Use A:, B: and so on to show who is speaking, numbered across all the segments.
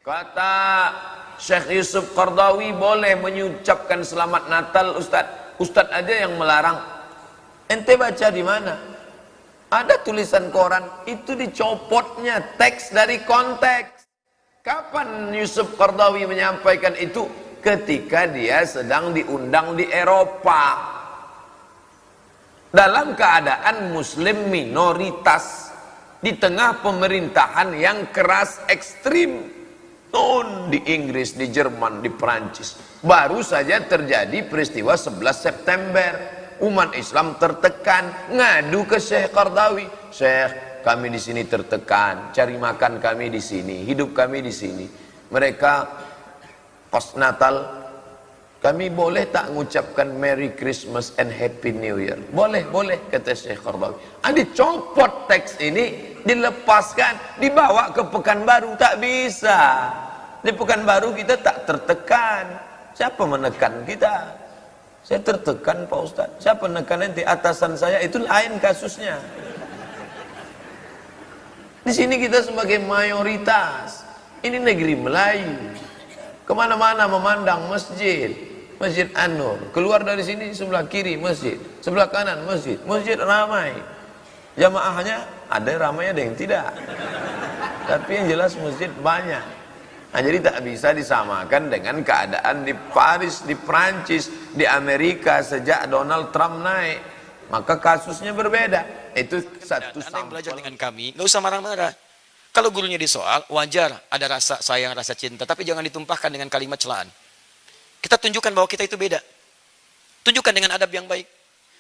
A: Kata Syekh Yusuf Qaradawi, boleh mengucapkan selamat Natal Ustadz. Ustadz aja yang melarang. Ente baca di mana? Ada tulisan koran, itu dicopotnya teks dari konteks. Kapan Yusuf Qaradawi menyampaikan itu? Ketika dia sedang diundang di Eropa, dalam keadaan muslim minoritas, di tengah pemerintahan yang keras ekstrim. Di Inggris, di Jerman, di Perancis baru saja terjadi peristiwa 11 September. Umat Islam tertekan, ngadu ke Syekh Qaradawi. Syekh, kami di sini tertekan, cari makan kami di sini, hidup kami di sini. Mereka pas Natal, kami boleh tak mengucapkan Merry Christmas and Happy New Year? Boleh, boleh, kata Syekh Qaradawi. Dicopot teks ini, dilepaskan, dibawa ke Pekanbaru. Tak bisa. Di Pekanbaru kita tak tertekan. Siapa menekan kita? Saya tertekan Pak Ustadz. Siapa menekan nanti? Atasan saya, itu lain kasusnya. Di sini kita sebagai mayoritas. Ini negeri Melayu. Kemana-mana memandang masjid, Masjid An-Nur. Keluar dari sini sebelah kiri masjid, sebelah kanan masjid. Masjid ramai. Jamaahnya ada ramai, ada yang tidak. Tapi yang jelas masjid banyak. Nah, jadi tak bisa disamakan dengan keadaan di Paris, di Prancis, di Amerika sejak Donald Trump naik. Maka kasusnya berbeda. Itu satu
B: sampel. Yang belajar dengan kami, nggak usah marah-marah. Kalau gurunya disoal, wajar ada rasa sayang, rasa cinta, tapi jangan ditumpahkan dengan kalimat celaan. Kita tunjukkan bahwa kita itu beda. Tunjukkan dengan adab yang baik.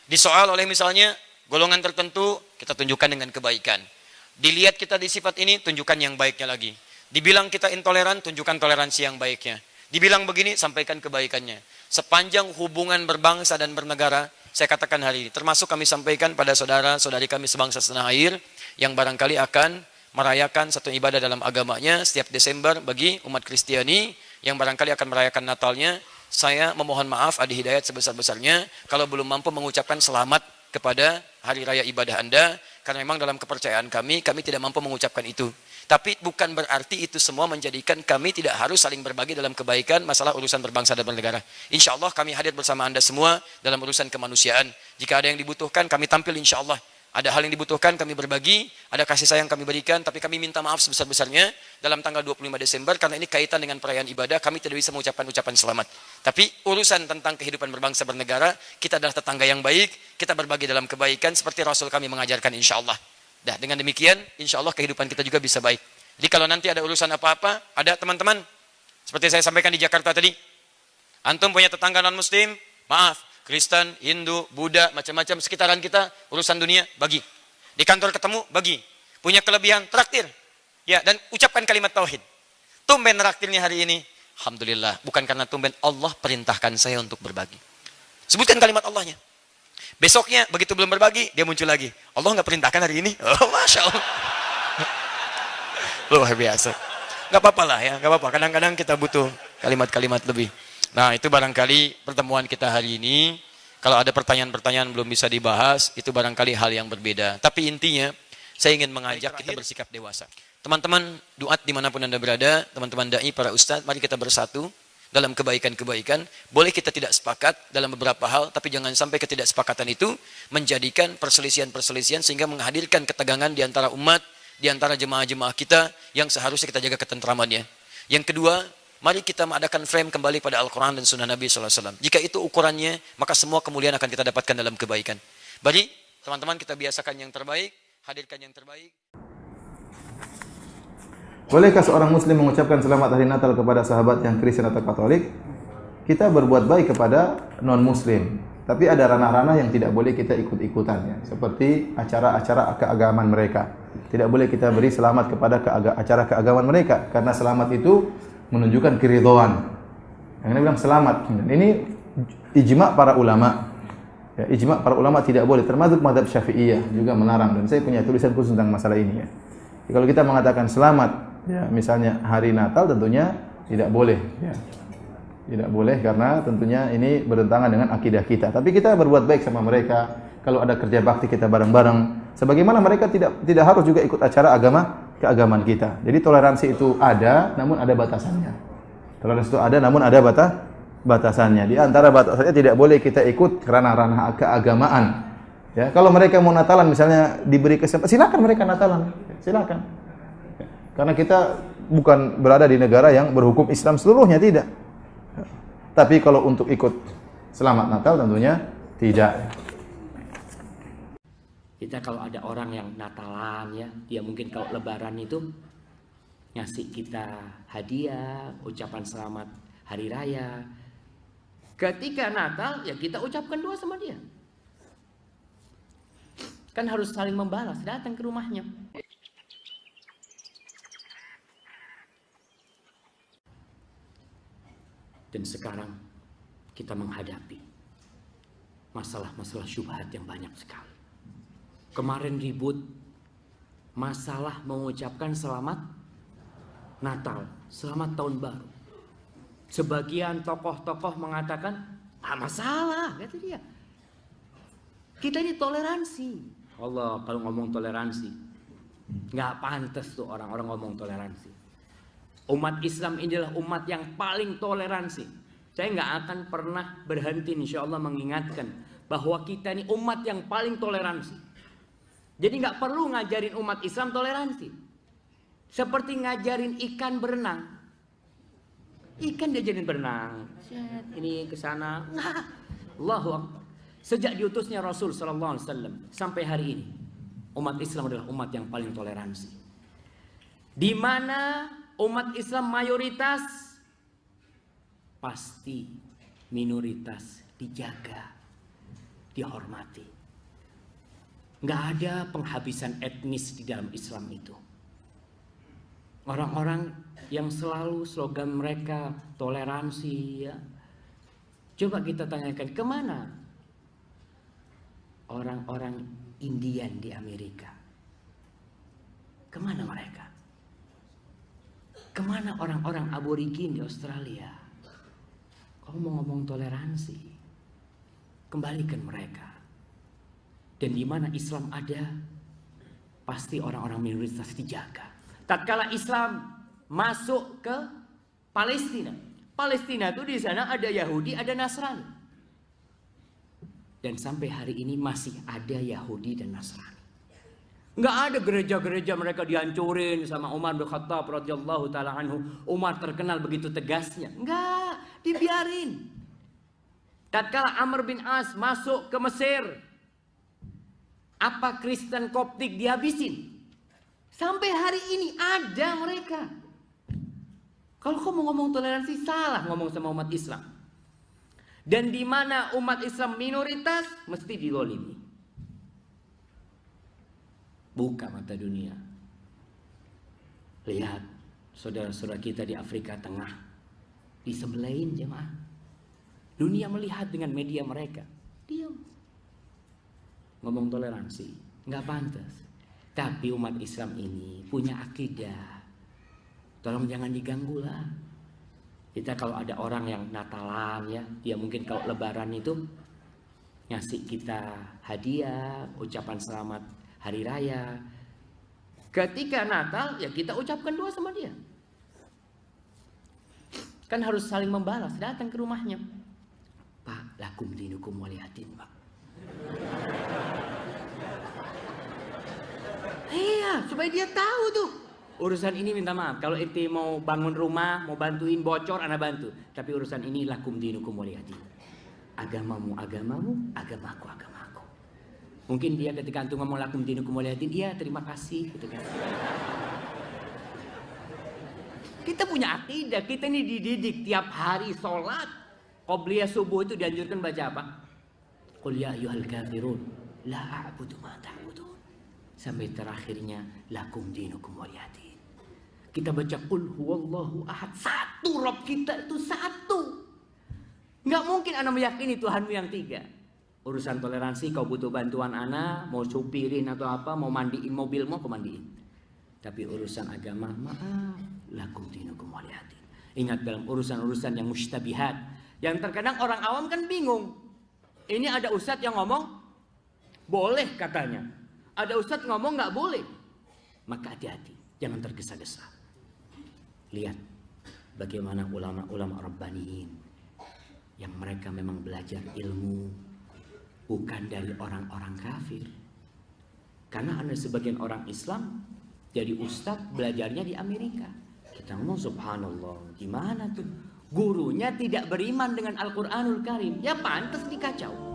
B: Disoal oleh misalnya golongan tertentu, kita tunjukkan dengan kebaikan. Dilihat kita di sifat ini, tunjukkan yang baiknya lagi. Dibilang kita intoleran, tunjukkan toleransi yang baiknya. Dibilang begini, sampaikan kebaikannya. Sepanjang hubungan berbangsa dan bernegara, saya katakan hari ini, termasuk kami sampaikan pada saudara-saudari kami sebangsa setanah air, yang barangkali akan merayakan satu ibadah dalam agamanya setiap Desember bagi umat Kristiani, yang barangkali akan merayakan Natalnya. Saya memohon maaf, Adi Hidayat sebesar-besarnya, kalau belum mampu mengucapkan selamat kepada hari raya ibadah Anda, karena memang dalam kepercayaan kami tidak mampu mengucapkan itu. Tapi bukan berarti itu semua menjadikan kami tidak harus saling berbagi dalam kebaikan masalah urusan berbangsa dan bernegara. Insya Allah kami hadir bersama Anda semua dalam urusan kemanusiaan. Jika ada yang dibutuhkan, kami tampil insya Allah. Ada hal yang dibutuhkan, kami berbagi. Ada kasih sayang kami berikan. Tapi kami minta maaf sebesar-besarnya dalam tanggal 25 Desember. Karena ini kaitan dengan perayaan ibadah. Kami tidak bisa mengucapkan ucapan selamat. Tapi urusan tentang kehidupan berbangsa bernegara, kita adalah tetangga yang baik. Kita berbagi dalam kebaikan seperti Rasul kami mengajarkan insya Allah. Dah, dengan demikian, insya Allah kehidupan kita juga bisa baik. Jadi kalau nanti ada urusan apa-apa, ada teman-teman, seperti saya sampaikan di Jakarta tadi, antum punya tetangga non-muslim, maaf, Kristen, Hindu, Buddha, macam-macam sekitaran kita, urusan dunia, bagi. Di kantor ketemu, bagi. Punya kelebihan, traktir. Ya, dan ucapkan kalimat tauhid. Tumben traktirnya hari ini, alhamdulillah, bukan karena tumben, Allah perintahkan saya untuk berbagi. Sebutkan kalimat Allahnya. Besoknya, begitu belum berbagi, dia muncul lagi. Allah nggak perintahkan hari ini? Oh, Masya Allah. Luar biasa. Nggak apa-apa lah ya, nggak apa-apa. Kadang-kadang kita butuh kalimat-kalimat lebih. Nah, itu barangkali pertemuan kita hari ini. Kalau ada pertanyaan-pertanyaan belum bisa dibahas, itu barangkali hal yang berbeda. Tapi intinya, saya ingin mengajak kita bersikap dewasa. Teman-teman, duat dimanapun Anda berada, teman-teman da'i, para ustadz, mari kita bersatu dalam kebaikan-kebaikan. Boleh kita tidak sepakat dalam beberapa hal, tapi jangan sampai ketidaksepakatan itu menjadikan perselisihan-perselisihan sehingga menghadirkan ketegangan di antara umat, di antara jemaah-jemaah kita yang seharusnya kita jaga ketentramannya. Yang kedua, mari kita mengadakan frame kembali pada Al-Quran dan Sunnah Nabi SAW. Jika itu ukurannya, maka semua kemuliaan akan kita dapatkan dalam kebaikan. Mari teman-teman kita biasakan yang terbaik, hadirkan yang terbaik.
C: Bolehkah seorang muslim mengucapkan selamat hari Natal kepada sahabat yang Kristen atau Katolik? Kita berbuat baik kepada non-muslim, tapi ada ranah-ranah yang tidak boleh kita ikut-ikutannya, seperti acara-acara keagamaan mereka. Tidak boleh kita beri selamat kepada acara keagamaan mereka, karena selamat itu menunjukkan keridhaan. Yang ini bilang selamat. Ini ijma' para ulama. Ya, ijma' para ulama tidak boleh, termasuk mazhab Syafi'iyah juga melarang, dan saya punya tulisan khusus tentang masalah ini ya. Jadi, kalau kita mengatakan selamat, ya, misalnya hari Natal, tentunya tidak boleh. Ya. Tidak boleh karena tentunya ini bertentangan dengan akidah kita. Tapi kita berbuat baik sama mereka. Kalau ada kerja bakti kita bareng-bareng. Sebagaimana mereka tidak harus juga ikut acara keagamaan kita. Jadi toleransi itu ada, namun ada batasannya. Toleransi itu ada, namun ada batasannya. Di antara batasannya tidak boleh kita ikut karena ranah keagamaan. Ya, kalau mereka mau Natalan misalnya diberi kesempatan, silakan mereka Natalan, silakan. Karena kita bukan berada di negara yang berhukum Islam seluruhnya, tidak. Tapi kalau untuk ikut selamat Natal tentunya tidak.
D: Kita kalau ada orang yang Natalan ya, dia mungkin kalau Lebaran itu ngasih kita hadiah, ucapan selamat hari raya. Ketika Natal ya kita ucapkan doa sama dia. Kan harus saling membalas, datang ke rumahnya. Dan sekarang kita menghadapi masalah-masalah syubhat yang banyak sekali. Kemarin ribut masalah mengucapkan selamat Natal, selamat tahun baru. Sebagian tokoh-tokoh mengatakan, masalah, kata dia. Kita ini toleransi. Allah kalau ngomong toleransi, nggak pantas tuh orang-orang ngomong toleransi. Umat Islam inilah umat yang paling toleransi. Saya nggak akan pernah berhenti insya Allah mengingatkan bahwa kita ini umat yang paling toleransi. Jadi nggak perlu ngajarin umat Islam toleransi. Seperti ngajarin ikan berenang. Ikan diajarin berenang. Ini ke sana. Allahu Akbar. Sejak diutusnya Rasul sallallahu alaihi wasallam sampai hari ini, umat Islam adalah umat yang paling toleransi. Di mana umat Islam mayoritas, pasti minoritas dijaga, dihormati. Nggak ada penghabisan etnis di dalam Islam itu. Orang-orang yang selalu slogan mereka toleransi ya. Coba kita tanyakan kemana orang-orang Indian di Amerika? Kemana mereka? Kemana orang-orang aborigin di Australia? Kau mau ngomong toleransi? Kembalikan mereka. Dan di mana Islam ada, pasti orang-orang minoritas dijaga. Tatkala Islam masuk ke Palestina, Palestina itu di sana ada Yahudi, ada Nasrani. Dan sampai hari ini masih ada Yahudi dan Nasrani. Nggak ada gereja-gereja mereka dihancurin sama Umar bin Khattab radhiyallahu taala anhu. Umar terkenal begitu tegasnya. Nggak, dibiarin. Tatkala Amr bin As masuk ke Mesir, apa Kristen Koptik dihabisin? Sampai hari ini ada mereka. Kalau kau mau ngomong toleransi, salah ngomong sama umat Islam. Dan di mana umat Islam minoritas, mesti dilolimi. Buka mata dunia. Lihat saudara-saudara kita di Afrika Tengah, disebelain jemaah. Dunia melihat dengan media mereka. Diam. Ngomong toleransi, nggak pantas. Tapi umat Islam ini punya akidah. Tolong jangan diganggu lah. Kita kalau ada orang yang Natalan ya, dia mungkin kalau Lebaran itu ngasih kita hadiah, ucapan selamat hari raya. Ketika Natal ya kita ucapkan doa sama dia. Kan harus saling membalas, datang ke rumahnya. Pak, lakum dinukum waliyadin, Pak. Iya, supaya dia tahu tuh. Urusan ini minta maaf. Kalau ente mau bangun rumah, mau bantuin bocor, ana bantu. Tapi urusan ini lakum dinukum waliyadin. Agamamu, agamamu, agamaku, agamaku. Mungkin dia ketika antum ngomong lakum dinukum waliyadin, iya terima kasih gitu kan. Kita punya akidah, kita ini dididik tiap hari sholat. Qobliyah subuh itu dianjurkan baca apa? Qul ya ayyuhal kafirun la a'budu ma ta'budun. Sampai terakhirnya lakum dinukum waliyadin. Kita baca qul huwallahu ahad. Satu Rob kita itu satu. Nggak mungkin ana meyakini Tuhanmu yang tiga. Urusan toleransi kau butuh bantuan ana, mau supirin atau apa, mau mandiin mobilmu kau mandiin. Tapi urusan agama, maaf, lakum dinukum waliyadin. Ingat dalam urusan-urusan yang mustabihat, yang terkadang orang awam kan bingung. Ini ada ustadz yang ngomong boleh katanya. Ada ustadz ngomong nggak boleh. Maka hati-hati. Jangan tergesa-gesa. Lihat bagaimana ulama-ulama rabbaniyin yang mereka memang belajar ilmu bukan dari orang-orang kafir. Karena ada sebagian orang Islam jadi ustadz belajarnya di Amerika. Kita ngomong subhanallah, gimana tuh? Gurunya tidak beriman dengan Al-Quranul Karim. Ya pantas dikacau.